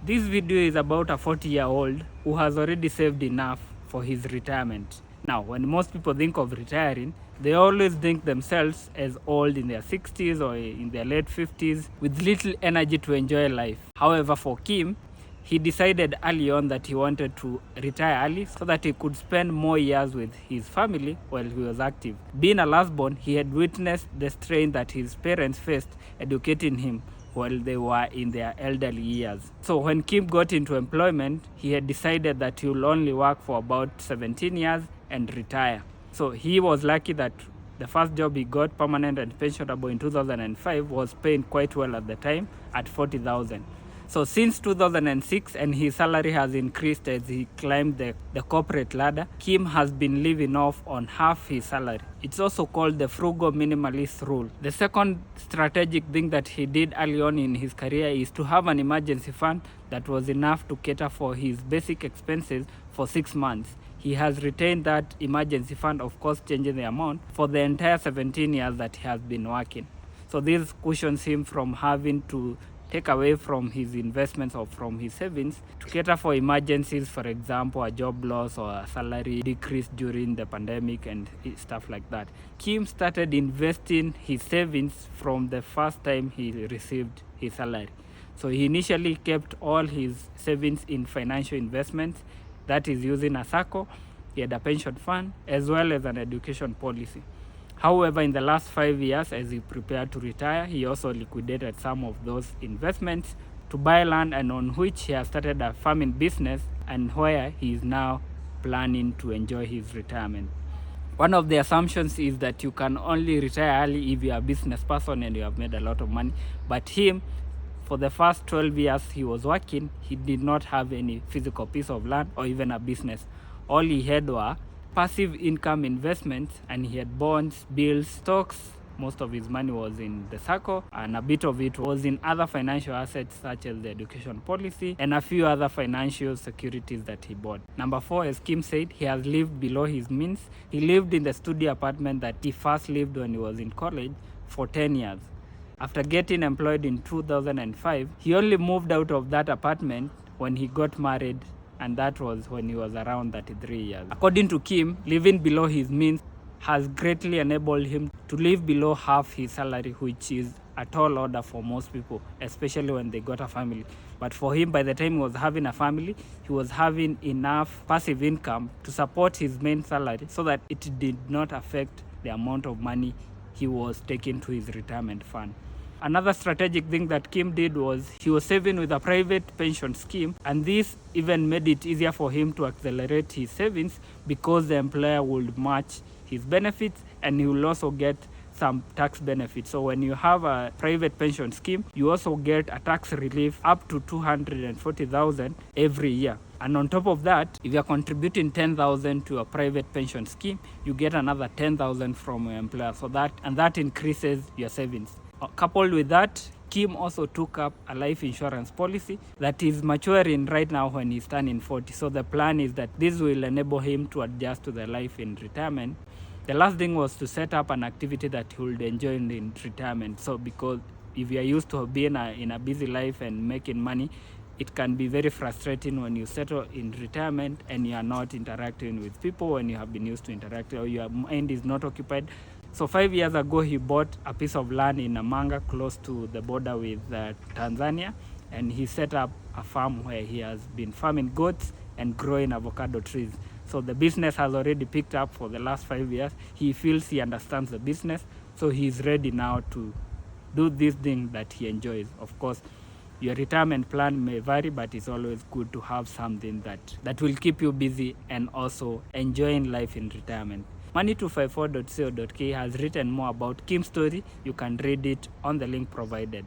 This video is about a 40-year-old who has already saved enough for his retirement. Now, when most people think of retiring, they always think themselves as old in their 60s or in their late 50s with little energy to enjoy life. However, for Kim, he decided early on that he wanted to retire early so that he could spend more years with his family while he was active. Being a lastborn, he had witnessed the strain that his parents faced educating him while they were in their elderly years. So when Kim got into employment, he had decided that he will only work for about 17 years and retire. So he was lucky that the first job he got, permanent and pensionable in 2005, was paying quite well at the time at 40,000. So since 2006, and his salary has increased as he climbed the corporate ladder, Kim has been living off on half his salary. It's also called the frugal minimalist rule. The second strategic thing that he did early on in his career is to have an emergency fund that was enough to cater for his basic expenses for 6 months. He has retained that emergency fund, of course changing the amount, for the entire 17 years that he has been working. So this cushions him from having to take away from his investments or from his savings to cater for emergencies, for example, a job loss or a salary decrease during the pandemic and stuff like that. Kim started investing his savings from the first time he received his salary. So he initially kept all his savings in financial investments, that is using a 𝐒𝐚𝐯. He had a pension fund as well as an education policy. However, in the last 5 years, as he prepared to retire, he also liquidated some of those investments to buy land, and on which he has started a farming business, and where he is now planning to enjoy his retirement. One of the assumptions is that you can only retire early if you are a business person and you have made a lot of money. But him, for the first 12 years he was working, he did not have any physical piece of land or even a business. All he had were passive income investments, and he had bonds, bills, stocks. Most of his money was in the 𝐒𝐚𝐯, and a bit of it was in other financial assets such as the education policy and a few other financial securities that he bought. Number 4, as Kim said, he has lived below his means. He lived in the studio apartment that he first lived when he was in college for 10 years. After getting employed in 2005, he only moved out of that apartment when he got married, and that was when he was around 33 years. According to Kim, living below his means has greatly enabled him to live below half his salary, which is a tall order for most people, especially when they got a family. But for him, by the time he was having a family, he was having enough passive income to support his main salary so that it did not affect the amount of money he was taking to his retirement fund. Another strategic thing that Kim did was he was saving with a private pension scheme, and this even made it easier for him to accelerate his savings because the employer would match his benefits, and he will also get some tax benefits. So when you have a private pension scheme, you also get a tax relief up to 240,000 every year. And on top of that, if you are contributing 10,000 to a private pension scheme, you get another 10,000 from your employer. So that increases your savings. Coupled with that, Kim also took up a life insurance policy that is maturing right now when he's turning 40. So the plan is that this will enable him to adjust to the life in retirement. The last thing was to set up an activity that he would enjoy in retirement. So because if you are used to being in a busy life and making money, it can be very frustrating when you settle in retirement and you are not interacting with people when you have been used to interacting, or your mind is not occupied. So 5 years ago, he bought a piece of land in Namanga, close to the border with Tanzania, and he set up a farm where he has been farming goats and growing avocado trees. So the business has already picked up for the last 5 years. He feels he understands the business, so he's ready now to do this thing that he enjoys. Of course, your retirement plan may vary, but it's always good to have something that will keep you busy and also enjoying life in retirement. Money254.co.ke has written more about Kim's story. You can read it on the link provided.